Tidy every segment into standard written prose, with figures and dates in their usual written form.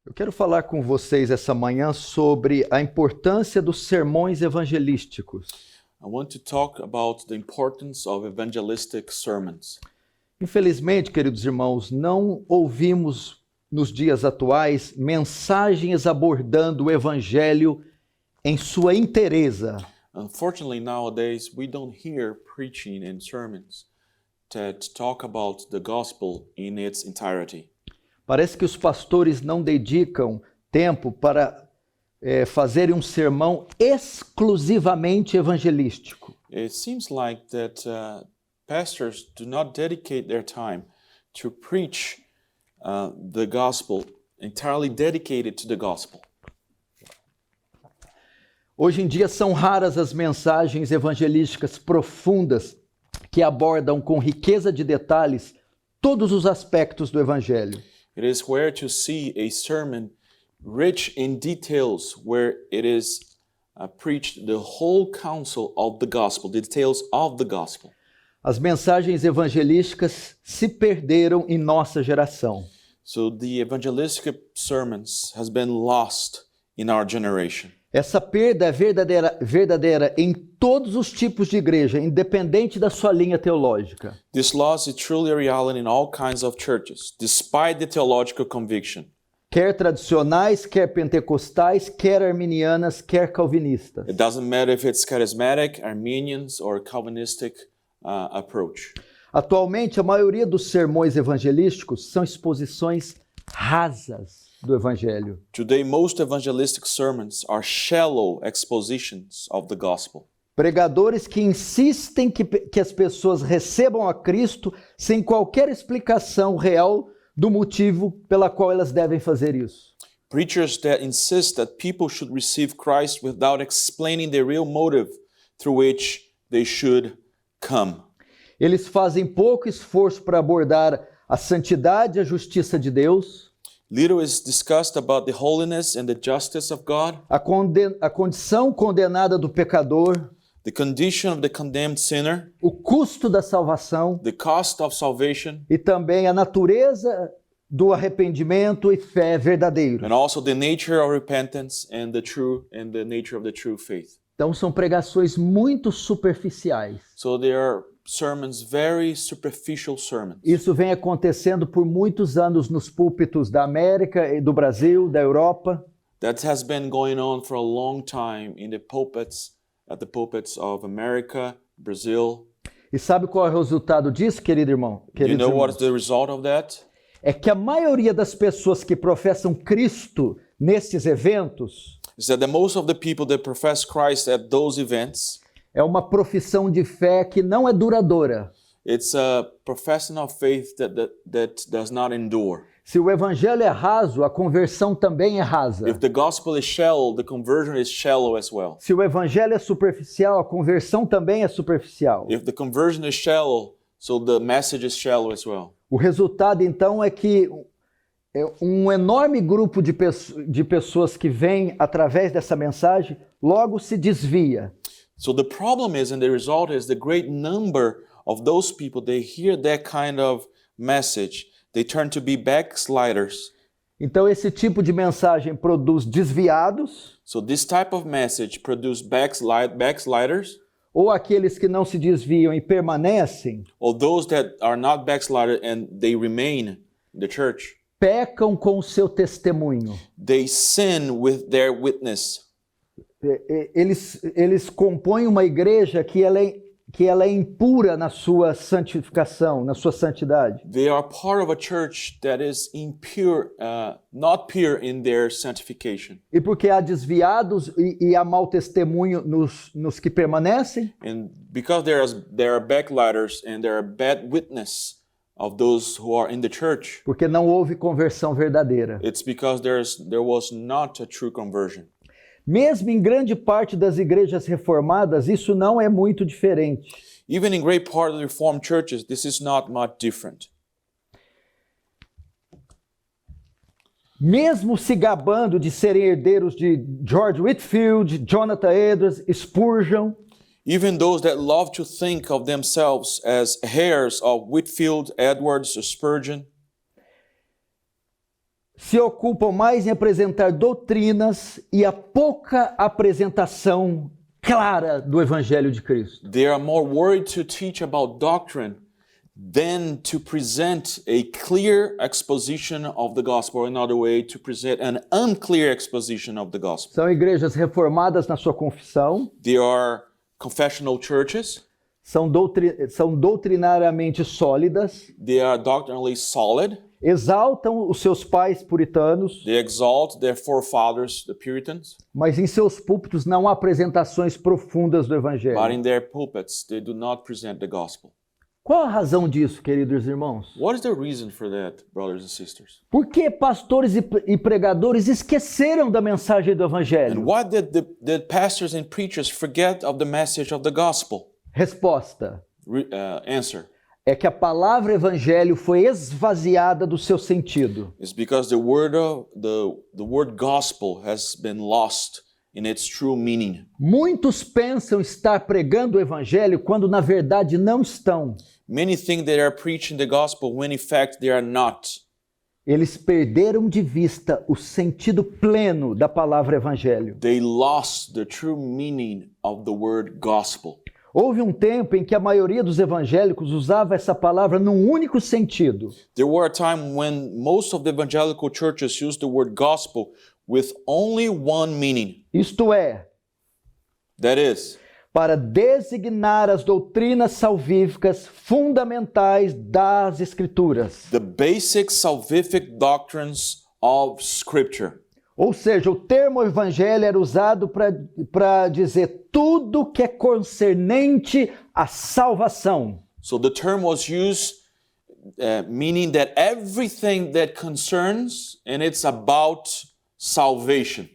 Eu quero falar com vocês essa manhã sobre a importância dos sermões evangelísticos. I want to talk about the importance of evangelistic sermons. Infelizmente, queridos irmãos, não ouvimos nos dias atuais mensagens abordando o evangelho em sua inteireza. Unfortunately, nowadays, we don't hear preaching and sermons that talk about the gospel in its entirety. Parece que os pastores não dedicam tempo para fazerem um sermão exclusivamente evangelístico. It seems like that pastors do not dedicate their time to preach the gospel, entirely dedicated to the gospel. Hoje em dia são raras as mensagens evangelísticas profundas que abordam com riqueza de detalhes todos os aspectos do evangelho. It is rare to see a sermon rich in details where it is preached the whole counsel of the gospel, the details of the gospel. As mensagens evangelísticas se perderam em nossa geração. So the evangelistic sermons has been lost in our generation. Essa perda é verdadeira em todos os tipos de igreja, independente da sua linha teológica. This loss is truly a reality in all kinds of churches, despite the theological conviction. Quer tradicionais, quer pentecostais, quer arminianas, quer calvinistas. It doesn't matter if it's charismatic, Arminians, or Calvinistic approach. Atualmente, a maioria dos sermões evangelísticos são exposições rasas do evangelho. Today, most evangelistic sermons are shallow expositions of the gospel. Pregadores que insistem que as pessoas recebam a Cristo sem qualquer explicação real do motivo pela qual elas devem fazer isso. Preachers that insist that people should receive Christ without explaining the real motive through which they should come. Eles fazem pouco esforço para abordar a santidade e a justiça de Deus. Little is discussed about the holiness and the justice of God, A condição condenada do pecador, the condition of the condemned sinner, o custo da salvação the cost of salvation, e também a natureza do arrependimento e fé verdadeiro. and also the nature of repentance and the nature of the true faith. Então são pregações muito superficiais. So there are sermons, very superficial sermons. Isso vem acontecendo por muitos anos nos púlpitos da América e do Brasil, da Europa. That has been going on for a long time in the pulpits, at the pulpits of America, Brazil. E sabe qual é o resultado disso, querido irmão? You Queridos know what irmãos? is the result of that? É que a maioria das pessoas que professam Cristo nesses eventos Is that the most of the people that profess Christ at those events, é uma profissão de fé que não é duradoura. it's a profession of faith that does not endure. Se o evangelho é raso, a conversão também é rasa. If the gospel is shallow, the conversion is shallow as well. Se o evangelho é superficial, a conversão também é superficial. If the conversion is shallow, so the message is shallow as well. O resultado, então, é que um enorme grupo de pessoas que vem através dessa mensagem logo se desvia. So the problem is, and the result is, the great number of those people, they hear that kind of message, they turn to be backsliders. Então, esse tipo de mensagem produz desviados, So this type of message produce backsliders, ou aqueles que não se desviam e permanecem, or those that are not backsliders and they remain in the church. pecam com o seu testemunho. They sin with their witness. Eles compõem uma igreja que ela é impura na sua santificação, na sua santidade. They are part of a church that is impure, not pure in their sanctification. E porque há desviados e há mau testemunho nos que permanecem, And because there are backsliders and there are bad witness of those who are in the church, porque não houve conversão verdadeira. it's because there was not a true conversion. Mesmo em grande parte das igrejas reformadas, isso não é muito diferente. Even in great part of the Reformed churches, this is not much different. Mesmo se gabando de serem herdeiros de George Whitefield, Jonathan Edwards, Spurgeon, Even those that love to think of themselves as heirs of Whitefield, Edwards, or Spurgeon, se ocupam mais em apresentar doutrinas e a pouca apresentação clara do Evangelho de Cristo. They are more worried to teach about doctrine than to present a clear exposition of the gospel. Another way, to present an unclear exposition of the gospel. São igrejas reformadas na sua confissão, They are confessional churches. são doutrinariamente sólidas, They are doctrinally solid. exaltam os seus pais puritanos, They exalt their forefathers, the Puritans. mas em seus púlpitos não há apresentações profundas do But Evangelho. in their pulpits, they do not present the gospel. Qual a razão disso, queridos irmãos? What is the reason for that, brothers and sisters? Por que pastores e pregadores esqueceram da mensagem do And Evangelho? why did the pastors and preachers forget of the message of the gospel? Resposta: Answer. é que a palavra Evangelho foi esvaziada do seu sentido. It's because the word gospel has been lost in its true meaning. Muitos pensam estar pregando o Evangelho quando na verdade não estão. Many think they are preaching the gospel when in fact they are not. Eles perderam de vista o sentido pleno da palavra Evangelho. They lost the true meaning of the word gospel. Houve um tempo em que a maioria dos evangélicos usava essa palavra num único sentido. There were a time when most of the evangelical churches used the word gospel with only one meaning. Isto é, That is, para designar as doutrinas salvíficas fundamentais das Escrituras. the basic salvific doctrines of Scripture. Ou seja, o termo evangelho era usado para dizer tudo que é concernente à salvação. So the term was used meaning that everything that concerns and it's about salvation.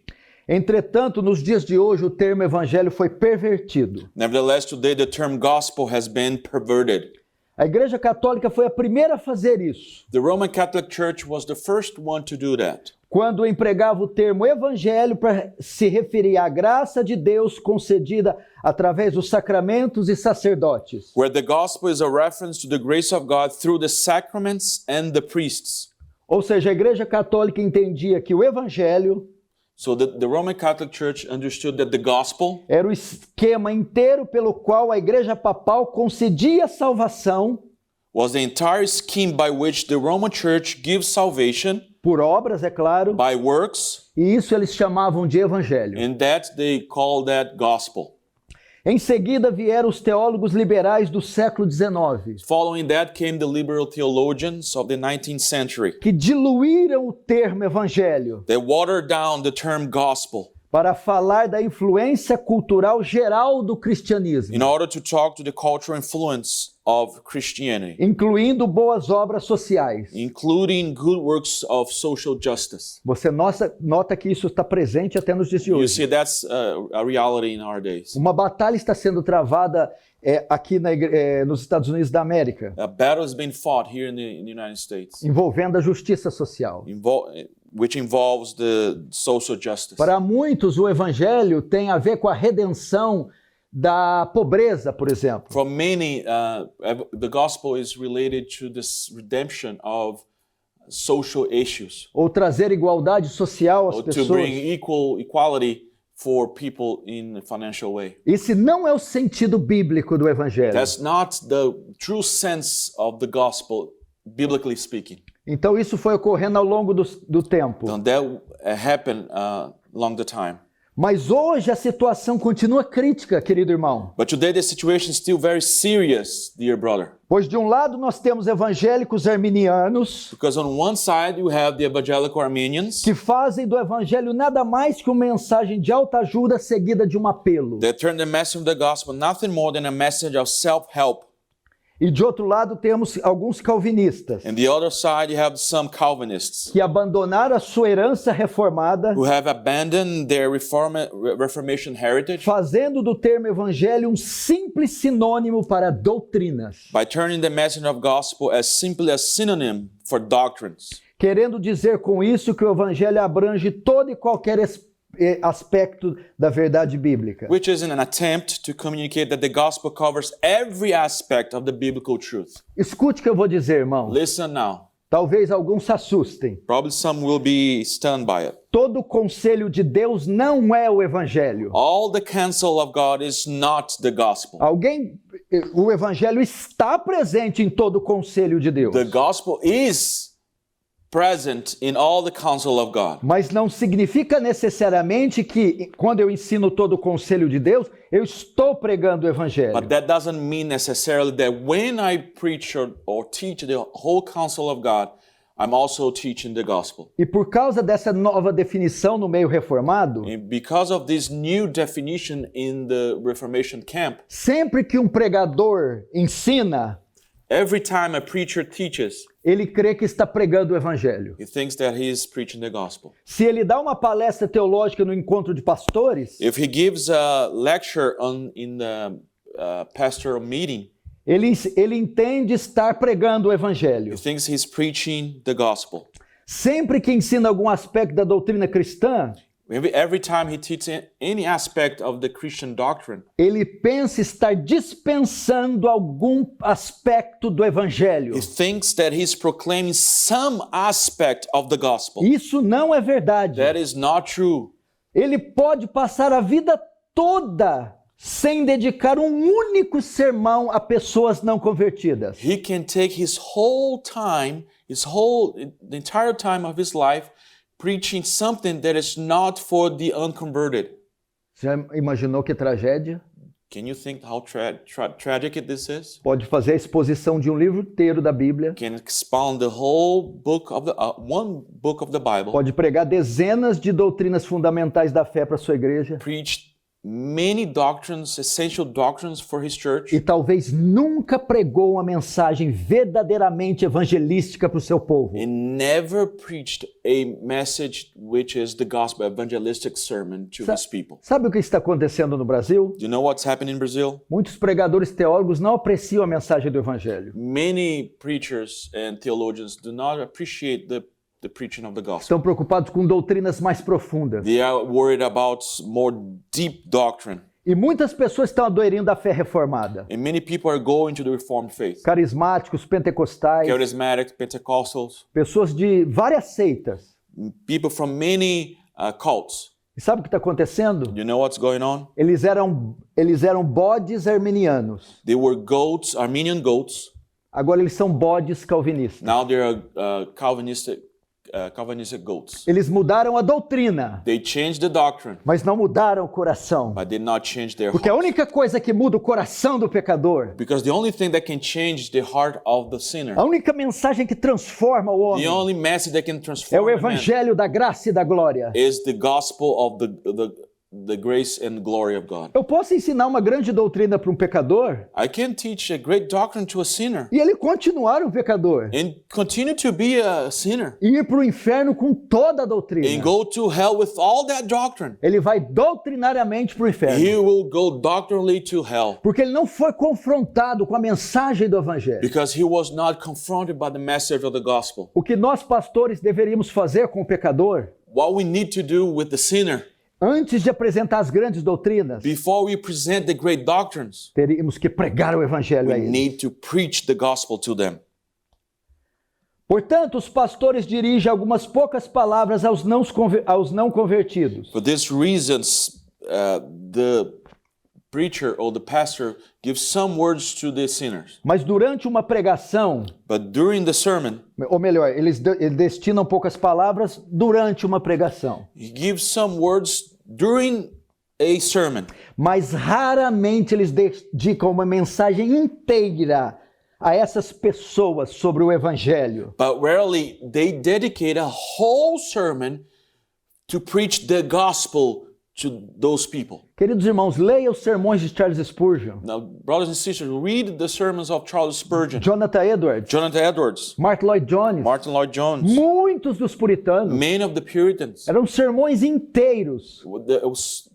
Entretanto, nos dias de hoje, o termo evangelho foi pervertido. Nevertheless, today the term gospel has been perverted. A Igreja Católica foi a primeira a fazer isso, The Roman Catholic Church was the first one to do that. quando empregava o termo evangelho para se referir à graça de Deus concedida através dos sacramentos e sacerdotes. Where the gospel is a reference to the grace of God through the sacraments and the priests. Ou seja, a Igreja Católica entendia que o evangelho So the Roman Catholic Church understood that the gospel era o esquema inteiro pelo qual a Igreja Papal concedia salvação was the entire scheme by which the Roman Church gives salvation por obras, é claro, by works, e isso eles chamavam de evangelho. and that they call that gospel. Em seguida vieram os teólogos liberais do século XIX, Following that came the liberal theologians of the 19th century. que diluíram o termo evangelho They watered down the term gospel para falar da influência cultural geral do cristianismo, in order to talk to the cultural influence of Christianity, incluindo boas obras sociais. including good works of social justice. Você nota que isso está presente até nos dias de You hoje. see, that's a reality in our days. Uma batalha está sendo travada aqui nos Estados Unidos da América, A battle has been fought here in the United States, envolvendo a justiça social. which involves the social justice. Para muitos, o evangelho tem a ver com a redenção da pobreza, por exemplo. For many, the gospel is related to this redemption of social issues, Ou trazer igualdade social às or to pessoas. bring equality for people in a financial way. Esse não é o sentido bíblico do evangelho. That's not the true sense of the gospel, biblically speaking. Então isso foi ocorrendo ao longo do tempo. And that happened along the time. Mas hoje a situação continua crítica, querido irmão. But today the situation is still very serious, dear brother. Pois de um lado nós temos evangélicos arminianos Because on one side you have the evangelical Armenians que fazem do evangelho nada mais que uma mensagem de autoajuda seguida de um apelo. that turn the message of the gospel nothing more than a message of self-help. E de outro lado temos alguns calvinistas And the other side you have some Calvinists que abandonaram a sua herança reformada, who have abandoned their Reformation heritage fazendo do termo evangelho um simples sinônimo para doutrinas, by turning the message of gospel as simply a synonym for doctrines, querendo dizer com isso que o evangelho abrange todo e qualquer aspecto da verdade bíblica. which is an attempt to communicate that the gospel covers every aspect of the biblical truth. Escute o que eu vou dizer, irmão. Listen now. Talvez alguns se assustem. Probably some will be stunned by it. Todo o conselho de Deus não é o evangelho. All the counsel of God is not the gospel. O evangelho está presente em todo o conselho de Deus. The gospel is present in all the counsel of God. Mas não significa necessariamente que quando eu ensino todo o conselho de Deus, eu estou pregando o evangelho. But that doesn't mean necessarily that when I preach or teach the whole counsel of God, I'm also teaching the gospel. E por causa dessa nova definição no meio reformado, And because of this new definition in the Reformation camp, sempre que um pregador ensina, every time a preacher teaches, ele crê que está pregando o evangelho. he thinks that he is preaching the gospel. Se ele dá uma palestra teológica no encontro de pastores, If he gives a lecture in the pastoral meeting, ele entende estar pregando o he evangelho. thinks he's preaching the gospel. Sempre que ensina algum aspecto da doutrina cristã, Every time he teaches any aspect of the Christian doctrine, ele pensa estar dispensando algum aspecto do evangelho. he thinks that he's proclaiming some aspect of the gospel. Isso não é verdade. That is not true. Ele pode passar a vida toda sem dedicar um único sermão a pessoas não convertidas. He can take his whole time, the entire time of his life, preaching something that is not for the unconverted. Já imaginou que tragédia? Can you think how tragic this is? Pode fazer a exposição de um livro inteiro da Bíblia. Can expound the whole book of one book of the Bible. Pode pregar dezenas de doutrinas fundamentais da fé para sua igreja. Preach many doctrines, essential doctrines for his church. E talvez nunca pregou uma mensagem verdadeiramente evangelística para o seu povo. And never preached a message which is the gospel evangelistic sermon to his people. Sabe o que está acontecendo no Brasil? Do you know what's happening in Brazil? Muitos pregadores teólogos não apreciam a mensagem do evangelho. Many preachers and theologians do not appreciate the preaching of the gospel. Estão preocupados com doutrinas mais profundas. They are worried about more deep doctrine. E muitas pessoas estão aderindo à fé reformada. And many people are going to the Reformed faith. Carismáticos, pentecostais, Charismatic, Pentecostals, pessoas de várias seitas. people from many cults. E sabe o que está acontecendo? You know what's going on? Eles eram bodes arminianos. They were goats, Armenian goats. Agora eles são bodes calvinistas. Now they are Calvinistic goats. Eles mudaram a doutrina, They changed the doctrine, mas não mudaram o coração. but did not change their Porque a heart. única coisa que muda o coração do pecador, Because the only thing that can change the heart of the sinner, a única mensagem que transforma o the homem, only message that can é transform o the man, evangelho da graça e da glória. is the gospel of the grace and glory of God. Eu posso ensinar uma grande doutrina para um pecador I can teach a great doctrine to a sinner e ele continuar um pecador and continue to be a sinner e ir para o inferno com toda a and doutrina. go to hell with all that doctrine. Ele vai doutrinariamente para o inferno, He will go doctrinally to hell porque ele não foi confrontado com a mensagem do evangelho. because he was not confronted by the message of the gospel. O que nós pastores deveríamos fazer com o pecador, What we need to do with the sinner, antes de apresentar as grandes doutrinas, before we present the great doctrines, teríamos que pregar o evangelho a we ele. need to preach the gospel to them. Portanto, os pastores dirigem algumas poucas palavras aos não convertidos. For these reasons, the preacher or the pastor gives some words to the sinners. Mas durante uma pregação, But during the sermon, ou melhor, eles destinam poucas palavras durante uma pregação. he gives some words during a sermon. Mas raramente eles dedicam uma mensagem inteira a essas pessoas sobre o evangelho. But rarely they dedicate a whole sermon to preach the gospel to those people. Queridos irmãos, leia os sermões de Charles Spurgeon, Now, brothers and sisters, read the sermons of Charles Spurgeon, Jonathan Edwards, Jonathan Edwards, Martin Lloyd Jones, Martin Lloyd Jones, muitos dos puritanos. many of the Puritans. Eram sermões inteiros It was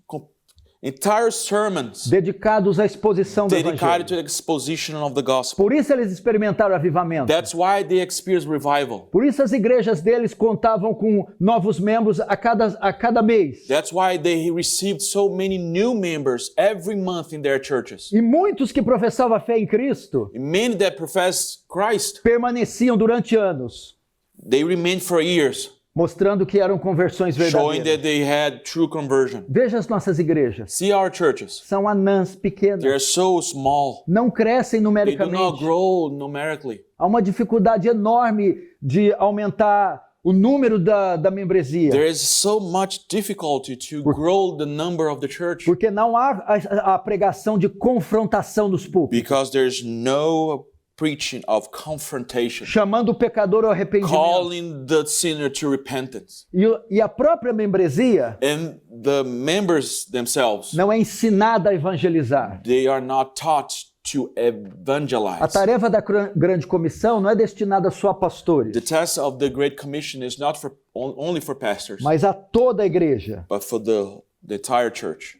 entire sermons dedicados à exposição do dedicated to evangelho. the exposition of the gospel. Por isso eles experimentaram avivamento. That's why they experienced revival. Por isso as igrejas deles contavam com novos membros a cada mês. That's why they received so many new members every month in their churches. E muitos que professavam a fé em Cristo Many that profess Christ permaneciam durante anos. They remained for years, mostrando que eram conversões showing that verdadeiras. they had true conversion. Veja as nossas igrejas. See our churches. São anãs pequenas. They're so small. Não crescem They do not numericamente. grow numerically. Há uma dificuldade enorme de aumentar o número da membresia. There is so much difficulty to grow the number of the church Porque não há a pregação de confrontação nos púlpitos, because there's no preaching of confrontation, chamando o pecador ao arrependimento. calling the sinner to repentance. E a própria membresia And the members themselves, não é ensinada a evangelizar. they are not taught to A evangelize. tarefa da grande comissão não é destinada só a pastores, The task of the Great Commission is not only for pastors, mas a toda a igreja. but for the entire church.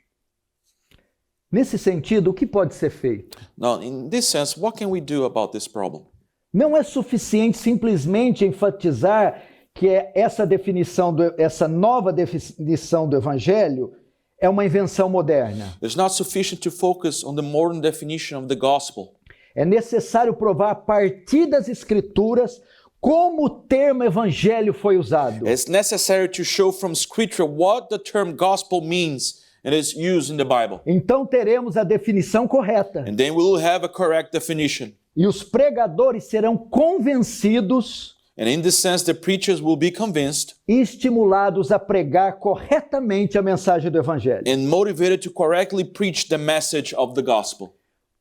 Nesse sentido, o que pode ser feito? Now, in this sense, what can we do about this problem? Não é suficiente simplesmente enfatizar que essa nova definição do evangelho é uma invenção moderna. It's not sufficient to focus on the modern definition of the gospel. É necessário provar a partir das escrituras como o termo evangelho foi usado. It's necessary to show from Scripture what the term gospel means and is used in the Bible. Então teremos a definição correta. And then we will have a correct definition. E os pregadores serão convencidos And in this sense, the preachers will be convinced e estimulados a pregar corretamente a mensagem do evangelho. and motivated to correctly preach the message of the gospel.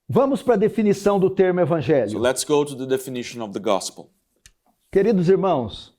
Vamos para a definição do termo So evangelho. let's go to the definition of the gospel. Queridos irmãos,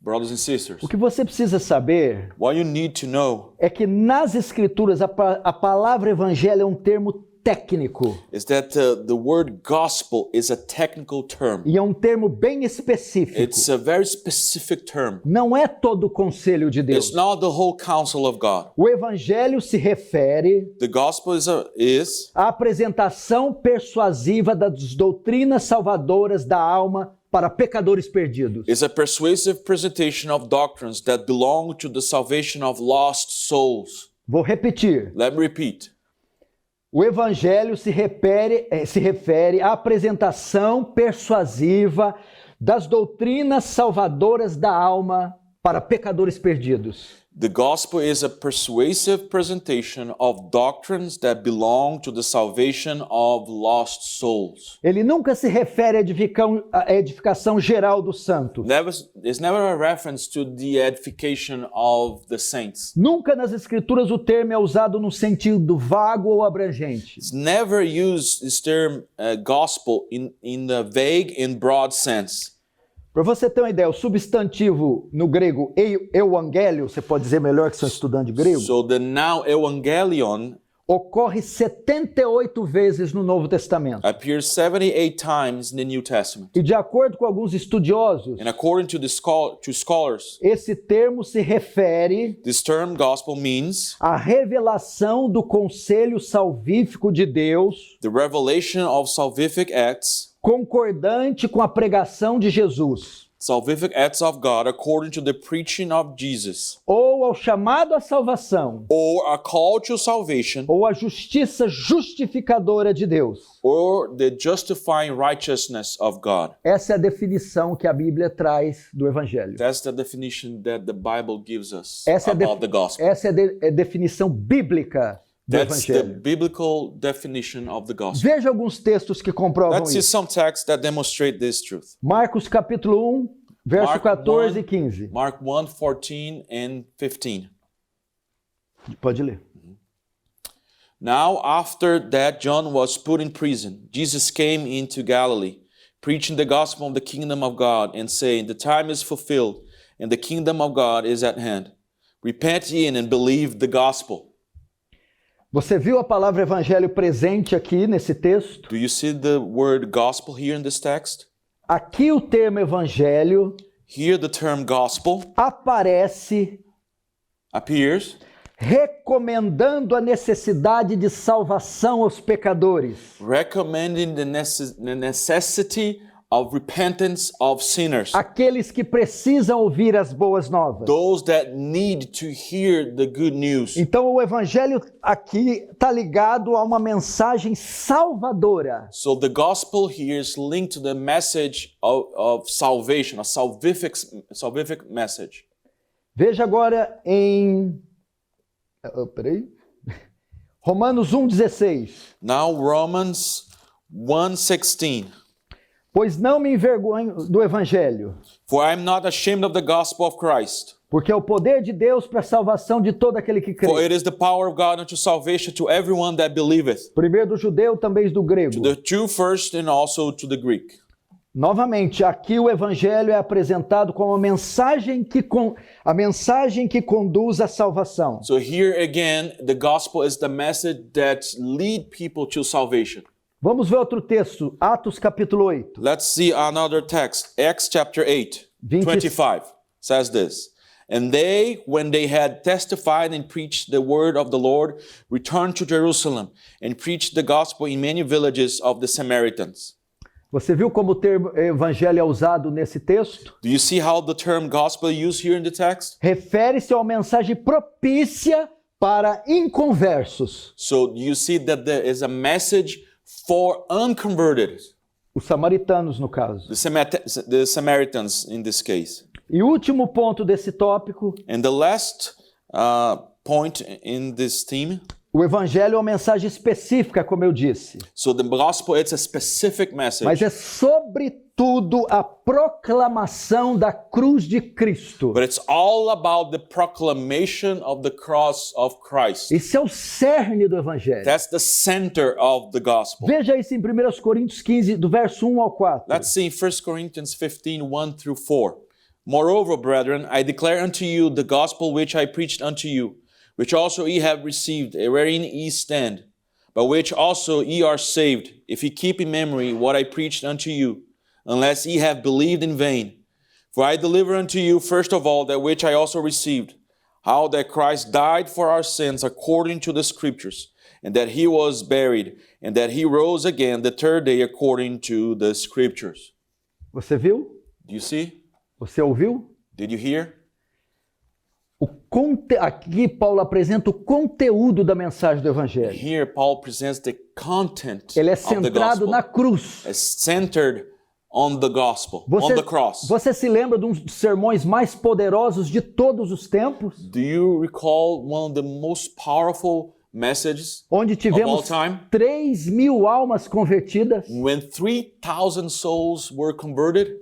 Brothers and sisters, o que você precisa saber what you need to know é que nas escrituras a palavra evangelho é um termo técnico is that the word gospel is a technical term. e é um termo bem específico. It's a very specific term. Não é todo o conselho de Deus. It's not the whole counsel of God. O evangelho se refere The gospel is à apresentação persuasiva das doutrinas salvadoras da alma para pecadores perdidos. a persuasive presentation of doctrines that belong to the salvation of lost souls. Vou repetir. Let me repeat. O evangelho se refere à apresentação persuasiva das doutrinas salvadoras da alma para pecadores perdidos. The gospel is a persuasive presentation of doctrines that belong to the salvation of lost souls. Ele nunca se refere à edificação geral dos santos. It's never a reference to the edification of the saints. Nunca nas escrituras o termo é usado no sentido vago ou abrangente. It's never used this term gospel in the vague and broad sense. Para você ter uma ideia, o substantivo no grego euangélio, você pode dizer melhor que são estudante de grego, So the noun evangelion ocorre 78 vezes no Novo Testamento. appears 78 times in the New Testament. E de acordo com alguns estudiosos, And according to to scholars, esse termo se refere this term gospel means à revelação do conselho salvífico de Deus, the revelation of salvific acts, concordante com a pregação de Jesus, salvific acts of God according to the preaching of Jesus, ou ao chamado à salvação, or a call to salvation, ou à justiça justificadora de Deus. or the justifying righteousness of God. Essa é a definição que a Bíblia traz do Evangelho. That's the definition that the Bible gives us Essa é about the gospel. a definição bíblica do That's the Evangelho. biblical definition of the gospel. Veja alguns textos que comprovam Let's see isso. some texts that demonstrate this truth. Marcos capítulo 1, verso Mark 14 e 1, 15. Mark 1, 14 and 15. Pode ler. Now, after that John was put in prison, Jesus came into Galilee, preaching the gospel of the kingdom of God, and saying, The time is fulfilled, and the kingdom of God is at hand. Repent ye and believe the gospel. Você viu a palavra evangelho presente aqui nesse texto? Do you see the word gospel here in this text? Aqui o termo evangelho Here the term gospel aparece appears, recomendando a necessidade de salvação aos pecadores. recommending the necessity of repentance of sinners. Aqueles que precisam ouvir as boas novas. Those that need to hear the good news. Então o evangelho aqui está ligado a uma mensagem salvadora. So the gospel here is linked to the message of salvation, a salvific message. Veja agora em Romanos 1,16. Now Romans 1:16. Pois não me envergonho do evangelho, For I am not ashamed of the gospel of Christ. porque é o poder de Deus para a salvação de todo aquele que For crê. it is the power of God unto salvation to everyone that believeth, Primeiro do judeu, também do grego. to the Jew first and also to the Greek. Novamente, aqui o evangelho é apresentado como a mensagem que conduz à salvação. So here again, the gospel is the message that lead people to salvation. Vamos ver outro texto, Atos capítulo 8. Let's see another text. Acts chapter 8, 25 says this. And they, when they had testified and preached the word of the Lord, returned to Jerusalem and preached the gospel in many villages of the Samaritans. Você viu como o termo evangelho é usado nesse texto? Do you see how the term gospel is used here in the text? Refere-se a uma mensagem propícia para inconversos. So you see that there is a message for unconverted, Os samaritanos, no caso. the Samaritans in this case. E o último ponto desse tópico, And the last point in this theme, o evangelho é uma mensagem específica, como eu disse. so the gospel, it's a specific Mas message, é sobretudo a proclamação da cruz de Cristo. but it's all about the proclamation of the cross of Christ. Esse é o cerne do evangelho. That's the center of the gospel. Veja isso em 1 Coríntios 15, do verso 1 ao 4. Let's see 1 Corinthians 15, 1 through 4. Moreover, brethren, I declare unto you the gospel which I preached unto you, which also ye have received, wherein ye stand, by which also ye are saved, if ye keep in memory what I preached unto you, unless ye have believed in vain. For I deliver unto you first of all that which I also received, how that Christ died for our sins according to the Scriptures, and that he was buried, and that he rose again the third day according to the Scriptures. Você viu? Do you see? Você ouviu? Did you hear? Aqui Paulo apresenta o conteúdo da mensagem do evangelho. Here Paul presents the content Ele é of the centrado gospel. na cruz. It's centered on the gospel, on the cross. Você se lembra de um dos sermões mais poderosos de todos os tempos? Do you recall one of the most powerful messages Onde of all tivemos time? 3.000 almas convertidas. When 3,000 souls were converted?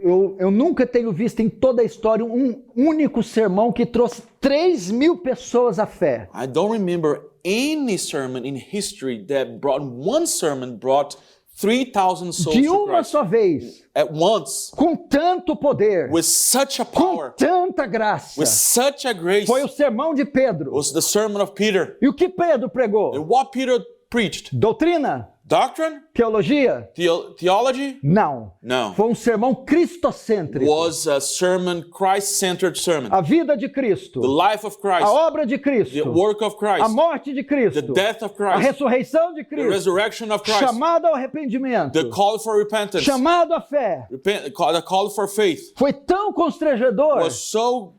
Eu nunca tenho visto em toda a história um único sermão que trouxe 3.000 pessoas à fé. I don't remember any sermon in history that one sermon brought 3,000 souls De to uma Christ só vez. at once, Com tanto poder. with such a Com power, tanta graça. with such a grace. Foi o sermão de Pedro. Was the sermon of Peter. E o que Pedro pregou? And what Peter preached? Doutrina? Doctrine? Teologia? Theology? Não. No. Foi um sermão cristocêntrico. Was a sermon, Christ-centered sermon. A vida de Cristo. The life of Christ. A obra de The Cristo. work of A Christ. morte de Cristo. The death of A Christ. ressurreição de The Cristo. resurrection of Christ. Chamado ao arrependimento. The call for repentance. Chamado à fé. The call for faith Foi tão constrangedor was so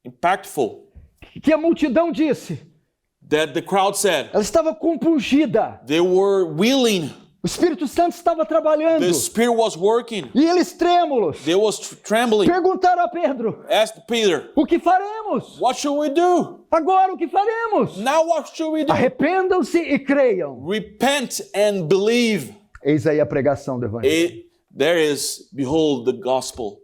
impactful que a multidão disse, that the crowd said ela estava compungida. they were willing. O Espírito Santo estava trabalhando. The Spirit was working. E eles trêmulos They was trembling. perguntaram a Pedro, Asked Peter, o que faremos? what should we do? Agora o que faremos? Now what should we do? Arrependam-se e creiam. Repent and believe. Eis aí a pregação do Evangelho. There is, behold, the gospel.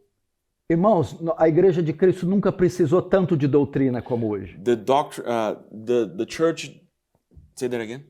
Irmãos, a Igreja de Cristo nunca precisou tanto de doutrina como hoje. The church, say that again?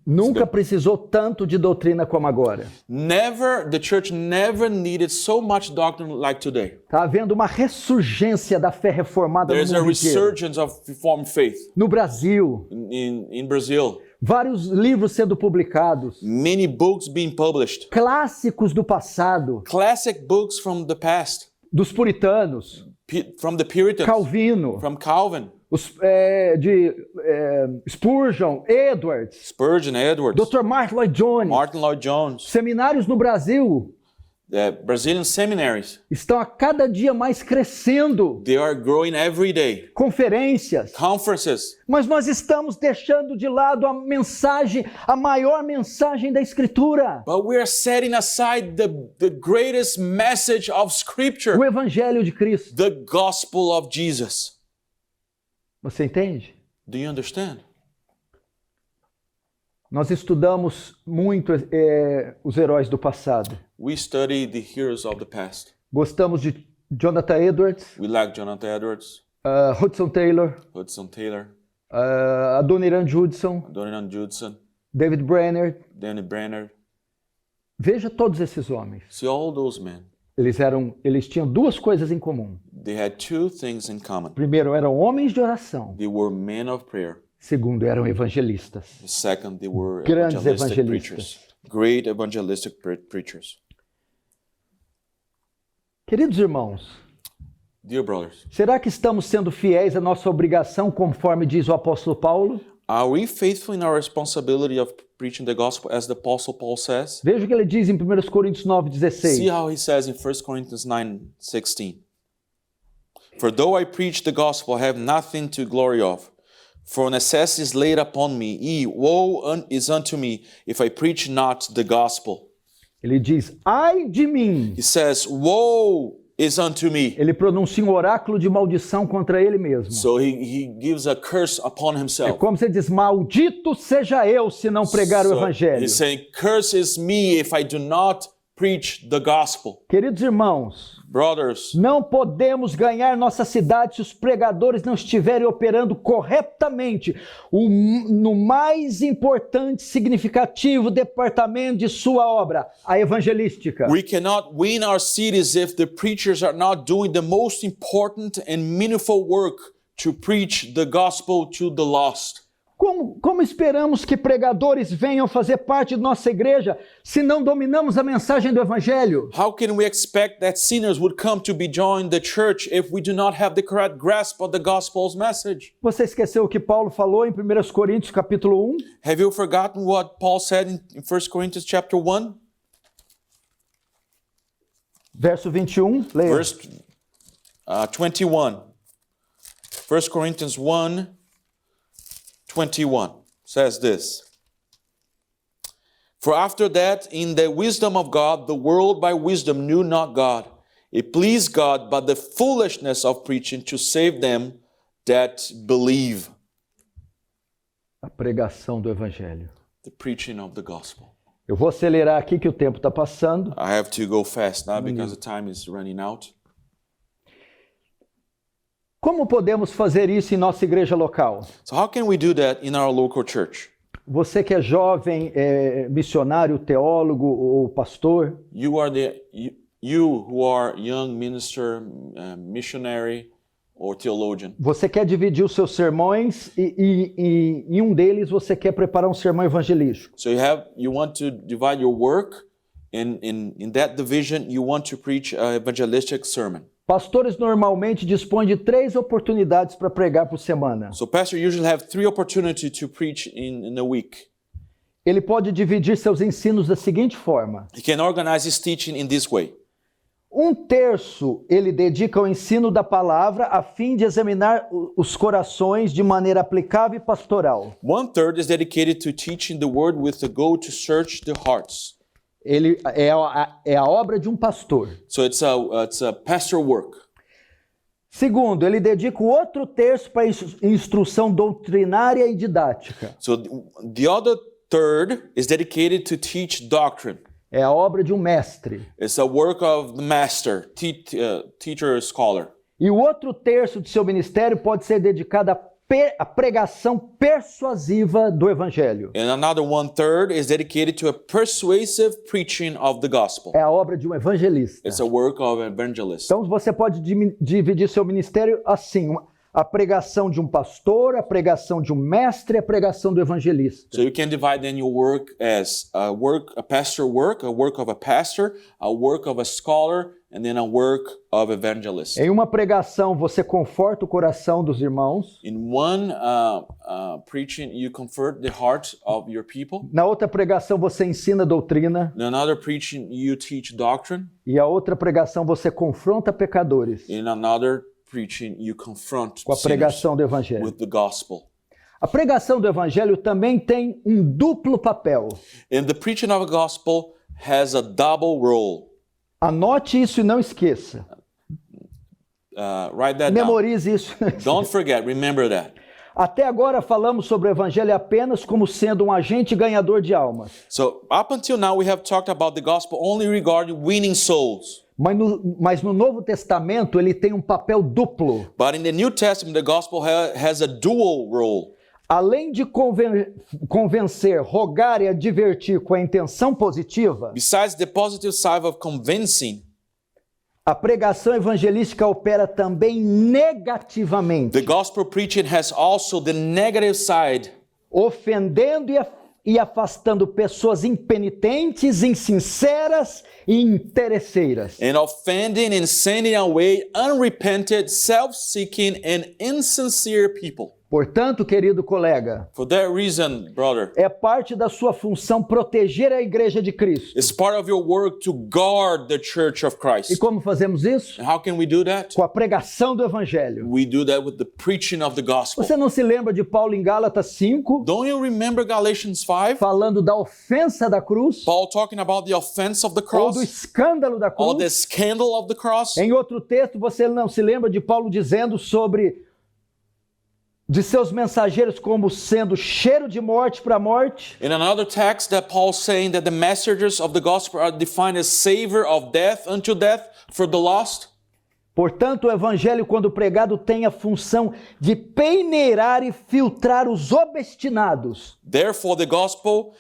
Nunca precisou tanto de doutrina como agora. The church never needed so much doctrine like today. Está havendo uma ressurgência da fé reformada no There's a mundo inteiro. resurgence of Reformed faith No Brasil, in Brazil. vários livros sendo publicados. Many books being published. Clássicos do passado, Classic books from the past. dos puritanos, From the Puritans. Calvino, From Calvin. Spurgeon, Edwards, Spurgeon, Edwards, Dr. Martin Lloyd Jones. Martin Lloyd Jones, Seminários no Brasil the Brazilian seminaries, estão a cada dia mais crescendo. they are growing every day. Conferências. Conferences. Mas nós estamos deixando de lado a mensagem, a maior mensagem da Escritura. But we are setting aside the greatest message of Scripture, O Evangelho de Cristo. the gospel of Jesus. Você entende? Do you understand? Nós estudamos muito os heróis do passado. We study the heroes of the past. Gostamos de Jonathan Edwards, We like Jonathan Edwards, Hudson Taylor, Hudson Taylor, Adoniran Judson, Adoniran Judson, David Brainerd. Danny Brainerd. Veja todos esses homens. See all those men. Eles tinham duas coisas em comum. They had two things in common. Primeiro, eram homens de oração. They were men of prayer. Segundo, eram evangelistas. Second, they were Grandes evangelistic evangelistas. preachers. Great evangelistic preachers. Queridos irmãos, Dear brothers, será que estamos sendo fiéis à nossa obrigação, conforme diz o apóstolo Paulo? are we faithful in our responsibility of preaching the gospel as the Apostle Paul says? Veja o que ele diz em 1 Coríntios 9,16. See how he says in 1 Corinthians 9:16. For though I preach the gospel, I have nothing to glory of. For necessity is laid upon me. Woe is unto me if I preach not the gospel. Ele diz, ai de mim. He says, woe is unto me. Ele pronuncia um oráculo de maldição contra ele mesmo. So he gives a curse upon É himself. como se ele diz, maldito seja eu se não pregar o So evangelho. he's saying, curse is me if I do not preach the gospel. Queridos irmãos, Brothers, não podemos ganhar nossa cidade se os pregadores não estiverem operando corretamente no mais importante, significativo departamento de sua obra, a evangelística. we cannot win our cities if the preachers are not doing the most important and meaningful work to preach the gospel to the lost. Como esperamos que pregadores venham fazer parte de nossa igreja se não dominamos a mensagem do evangelho? How can we expect that sinners would come to be joined the church if we do not have the correct grasp of the gospel's message? Você esqueceu o que Paulo falou em 1 Coríntios capítulo 1? Have you forgotten what Paul said in 1 Corinthians chapter 1? Verso 21, leia. Verse 21. 1 Corinthians 1:21 says this. For after that, in the wisdom of God, the world by wisdom knew not God. It pleased God by the foolishness of preaching to save them that believe. A pregação do evangelho. The preaching of the gospel. Eu vou acelerar aqui que o tempo está passando. I have to go fast now because the time is running out. Como podemos fazer isso em nossa igreja local? So how can we do that in our local church? Você que é jovem, missionário, teólogo ou pastor, You who are young minister, missionary, or theologian. você quer dividir os seus sermões e em um deles você quer preparar um sermão evangelístico. So you want to divide your work, and in that division you want to preach an evangelistic sermon. Pastores normalmente dispõem de 3 oportunidades para pregar por semana. So pastor usually have 3 opportunities to preach in a week. Ele pode dividir seus ensinos da seguinte forma: He can organize his teaching in this way. 1/3 ele dedica ao ensino da palavra a fim de examinar os corações de maneira aplicável e pastoral. 1/3 is dedicated to teaching the word with the goal to search the hearts. Ele é a obra de um pastor. So it's a pastor work. Segundo, ele dedica o outro terço para instrução doutrinária e didática. So the other third is dedicated to teach doctrine. É a obra de um mestre. It's a work of the master, teacher, scholar. E o outro terço de seu ministério pode ser dedicado à pregação persuasiva do evangelho. And another 1/3 is dedicated to a persuasive preaching of the gospel. É a obra de um evangelista. It's a work of an evangelist. Então você pode dividir seu ministério assim: a pregação de um pastor, a pregação de um mestre, a pregação do evangelista. So you can divide then your work as a pastor work, a work of a pastor, a work of a scholar, and then a work of evangelist. Em uma pregação, você conforta o coração dos irmãos. In one preaching, you comfort the heart of your people. Na outra pregação, você ensina doutrina. In another preaching, you teach doctrine. E a outra pregação, você confronta pecadores In another preaching, you confront com a sinners pregação do evangelho. with the gospel. A pregação do evangelho também tem um duplo papel. And the preaching of the gospel has a double role. Anote isso e não esqueça. Write that down. Memorize isso. Don't forget, remember that. Até agora falamos sobre o evangelho apenas como sendo um agente ganhador de almas. So up until now, we have talked about the gospel only regarding winning souls. Mas no Novo Testamento ele tem um papel duplo. But in the New Testament, the gospel has a dual role. Além de convencer, rogar e advertir com a intenção positiva, Besides the positive side of convincing, a pregação evangelística opera também negativamente, the gospel preaching has also the negative side, ofendendo e afastando pessoas impenitentes, insinceras e interesseiras. and offending and sending away unrepented, self-seeking, and insincere people. Portanto, querido colega, For that reason, brother, é parte da sua função proteger a igreja de Cristo. it's part of your work to guard the church of E Christ. como fazemos isso? And how can we do that? Com a pregação do evangelho. We do that with the preaching of the gospel. Você não se lembra de Paulo em Gálatas 5, Don't you remember Galatians 5? falando da ofensa da cruz, Paul talking about the offense of the ou do cross, escândalo da or the cruz? scandal of the cross? Em outro texto, você não se lembra de Paulo dizendo sobre de seus mensageiros como sendo cheiro de morte para a morte? In another text, that Paul's saying that the messengers of the gospel are defined as savor of death unto death for the lost. Portanto, o evangelho, quando pregado, tem a função de peneirar e filtrar os obstinados, Therefore, the gospel,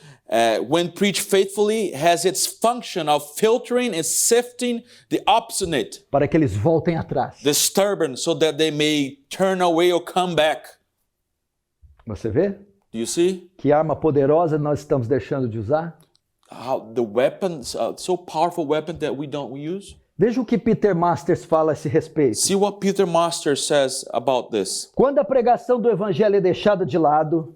when preached faithfully, has its function of filtering and sifting the obstinate, para que eles voltem atrás. the stubborn, so that they may turn away or come back. Você vê Do you see que arma poderosa nós estamos deixando de usar? how the weapons, so powerful weapon that we don't use? Veja o que Peter Masters fala a esse respeito. See what Peter Master says about this. Quando a pregação do evangelho é deixada de lado,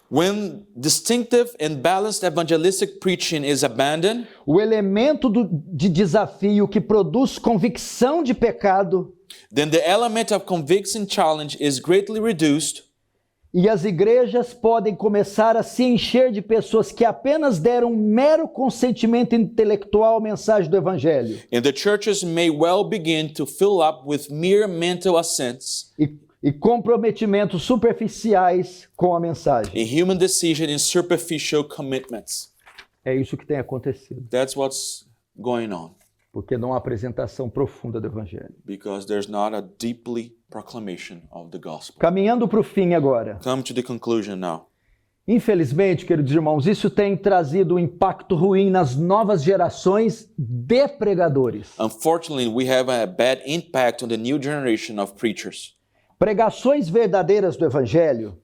When distinctive and balanced evangelistic preaching is abandoned, o elemento de desafio que produz convicção de pecado then the element of conviction challenge is greatly reduced, e as igrejas podem começar a se encher de pessoas que apenas deram um mero consentimento intelectual à mensagem do evangelho and the churches may well begin to fill up with mere mental assents, e comprometimentos superficiais com a mensagem. a human decision and superficial commitments. É isso que tem acontecido, That's what's going on, porque não há apresentação profunda do evangelho. because there's not a deeply proclamation of the gospel. Caminhando para o fim agora. Come to the conclusion now. Infelizmente, queridos irmãos, isso tem trazido um impacto ruim nas novas gerações de pregadores. Unfortunately, we have a bad impact on the new generation of preachers. Pregações verdadeiras do evangelho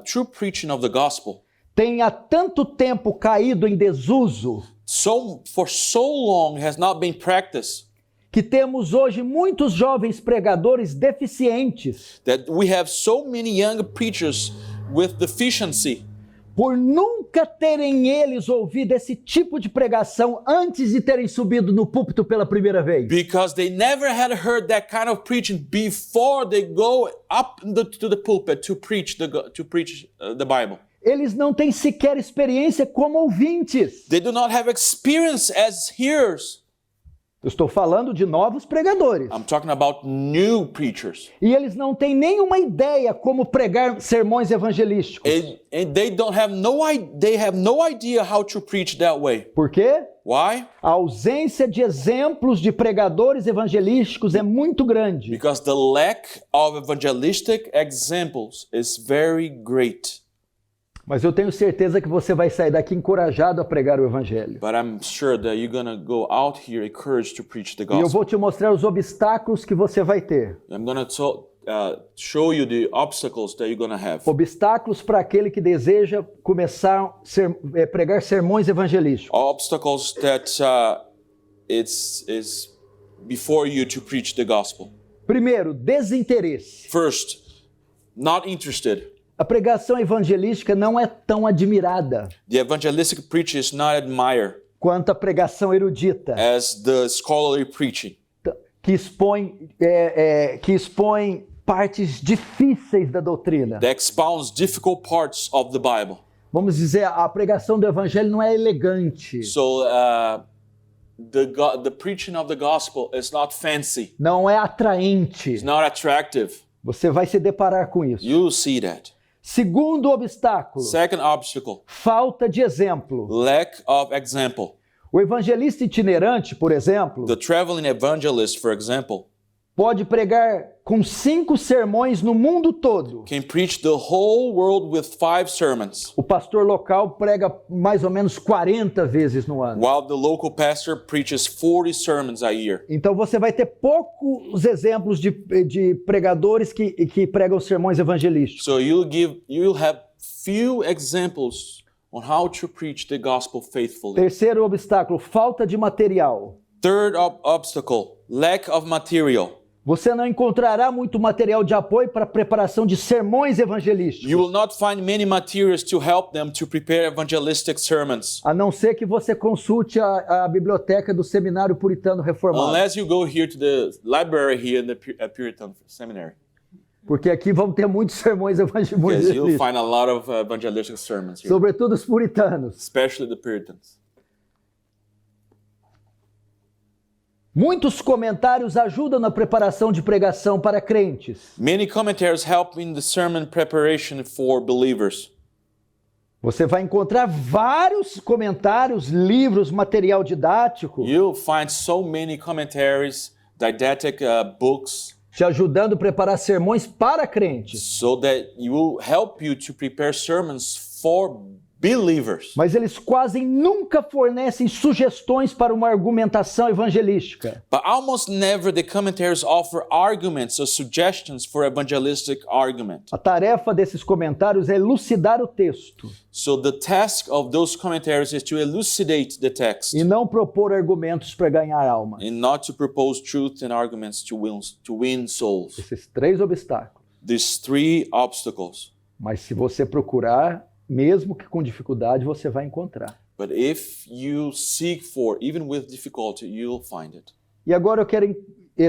True preaching of the gospel, têm há tanto tempo caído em desuso for so long has not been practiced, que temos hoje muitos jovens pregadores deficientes that we have so many young preachers with deficiency, por nunca terem eles ouvido esse tipo de pregação antes de terem subido no púlpito pela primeira vez. because they never had heard that kind of preaching before they go up to the pulpit to preach the Bible. Eles não têm sequer experiência como ouvintes. They do not have experience as hearers. Eu estou falando de novos pregadores. I'm talking about new preachers. E eles não têm nenhuma ideia como pregar sermões evangelísticos. And they have no idea how to preach that way. Por quê? Why? A ausência de exemplos de pregadores evangelísticos é muito grande. Because the lack of evangelistic examples is very great. Mas eu tenho certeza que você vai sair daqui encorajado a pregar o evangelho. But I'm sure that you're going to go out here encouraged to preach the E eu gospel. vou te mostrar os obstáculos que você vai ter. I'm going to show you the obstacles that you're going to have. Obstáculos para aquele que deseja começar a pregar sermões evangelísticos. Obstacles that is before you to preach the gospel. Primeiro, desinteresse. First, not interested. A pregação evangelística não é tão admirada The evangelistic preacher is not admired quanto a pregação erudita, as the scholarly preaching que expõe partes difíceis da doutrina. that expounds difficult parts of the Bible. Vamos dizer, a pregação do evangelho não é elegante, So the preaching of the gospel is not fancy. não é atraente. It's not attractive. Você vai se deparar com isso. You'll see that. Segundo obstáculo, Second obstacle, falta de exemplo. lack of example. O evangelista itinerante, por exemplo, The traveling evangelist, for example, pode pregar com 5 sermões no mundo todo. can preach the whole world with 5 sermons, O pastor local prega mais ou menos 40 vezes no ano. while the local pastor preaches 40 sermons a year. Então você vai ter poucos exemplos de pregadores que pregam sermões evangelísticos. So you'll have few examples on how to preach the gospel faithfully. Terceiro obstáculo, falta de material. Third obstacle, lack of material. Você não encontrará muito material de apoio para a preparação de sermões evangelísticos, You will not find many materials to help them to prepare evangelistic sermons, a não ser que você consulte a biblioteca do Seminário Puritano Reformado. unless you go here to the library here in the Puritan Seminary, Porque aqui vão ter muitos sermões because you'll evangelísticos, find a lot of evangelistic sermons here, sobretudo os puritanos. especially the Puritans. Muitos comentários ajudam na preparação de pregação para crentes. Many commentaries help in the sermon preparation for believers. Você vai encontrar vários comentários, livros, material didático, You'll find so many commentaries, didactic books, te ajudando a preparar sermões para crentes. so that it will help you to prepare sermons for believers. Mas eles quase nunca fornecem sugestões para uma argumentação evangelística. But almost never the commentaries offer arguments or suggestions for evangelistic argument. A tarefa desses comentários é elucidar o texto So the task of those commentaries is to elucidate the text e não propor argumentos para ganhar almas. and not to propose truth and arguments to win souls. Esses 3 obstáculos. These 3 obstacles. Mas se você procurar, mesmo que com dificuldade, você vai encontrar. But if you seek for, even with difficulty, you'll find it. E agora eu quero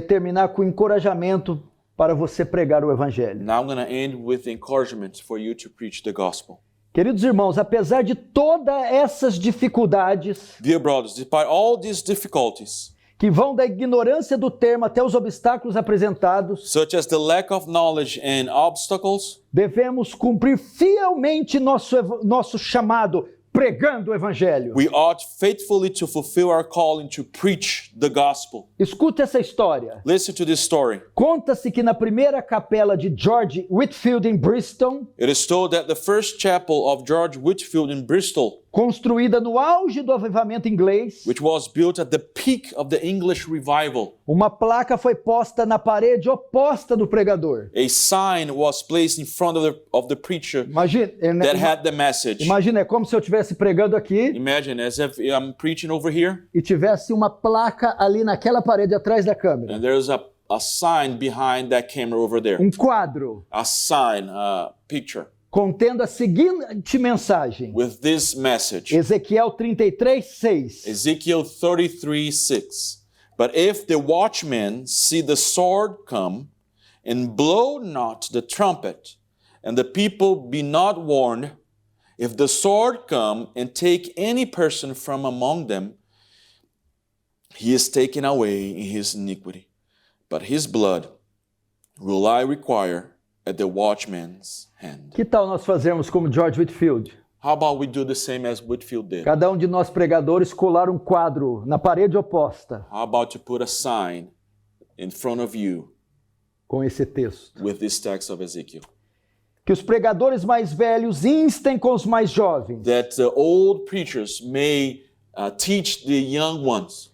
terminar com encorajamento para você pregar o evangelho. Now I'm going to end with encouragement for you to preach the gospel. Queridos irmãos, apesar de todas essas dificuldades, Dear brothers, despite all these difficulties, que vão da ignorância do termo até os obstáculos apresentados, such as the lack of knowledge and obstacles, devemos cumprir fielmente nosso chamado, pregando o evangelho. we ought faithfully to fulfill our calling to preach the gospel. Escute essa história. Listen to this story. Conta-se que na primeira capela de George Whitefield em Bristol, It is told that the first chapel of George Whitefield in Bristol, construída no auge do avivamento inglês, which was built at the peak of the English revival, uma placa foi posta na parede oposta do pregador. a sign was placed in front of the preacher Imagina, that had the message. é como se eu estivesse pregando aqui Imagine as if I'm preaching over here e tivesse uma placa ali naquela parede atrás da câmera. and there's a sign behind that camera over there. Um quadro A sign, a picture contendo a seguinte mensagem. with this message. Ezequiel 33:6. Ezekiel 33:6. But if the watchmen see the sword come and blow not the trumpet, and the people be not warned, if the sword come and take any person from among them, he is taken away in his iniquity. But his blood will I require at the watchman's hand. Que tal nós fazermos como George Whitefield? How about we do the same as Whitefield did? Cada um de nós pregadores colar um quadro na parede oposta How about to put a sign in front of you com esse texto? with this text of Ezekiel? Que os pregadores mais velhos instem com os mais jovens That the old preachers may teach the young ones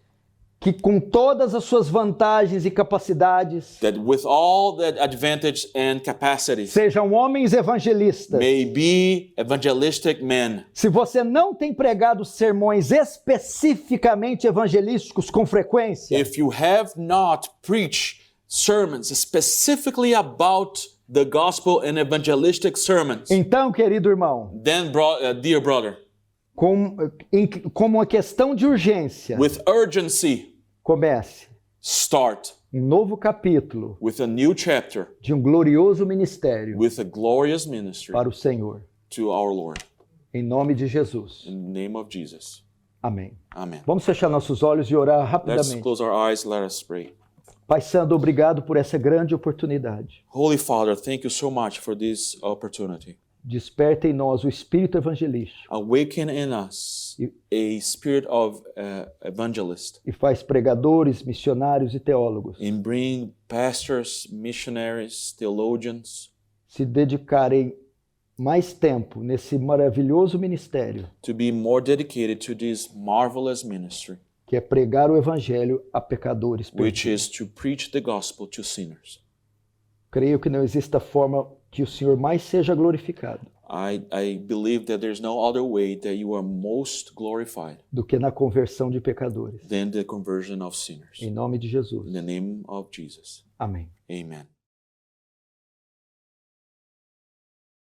que com todas as suas vantagens e capacidades that with all the advantage and capacities sejam homens evangelistas. may be evangelistic men. Se você não tem pregado sermões especificamente evangelísticos com frequência, If you have not preached sermons specifically about the gospel and evangelistic sermons, então, querido irmão, then, dear brother, como uma questão de urgência, with urgency, comece start um novo capítulo with a new chapter, de um glorioso ministério with a glorious ministry para o Senhor. to our Lord. Em nome de Jesus. In the name of Jesus. Amém. Amen. Vamos fechar nossos olhos e orar Let's rapidamente. close our eyes. Let us pray. Pai Santo, obrigado por essa grande oportunidade. Holy Father, thank you so much for this opportunity. Desperta em nós o espírito evangelístico Awaken in us a spirit of evangelist e faz pregadores, missionários e teólogos and bring pastors, missionaries, theologians se dedicarem mais tempo nesse maravilhoso ministério, to be more dedicated to this marvelous ministry, que é pregar o evangelho a pecadores which perdidos. is to preach the gospel to sinners. Creio que não exista forma que o Senhor mais seja glorificado I believe that there's no other way that you are most glorified do que na conversão de pecadores. than the conversion of sinners. Em nome de Jesus. In the name of Jesus. Amém. Amen.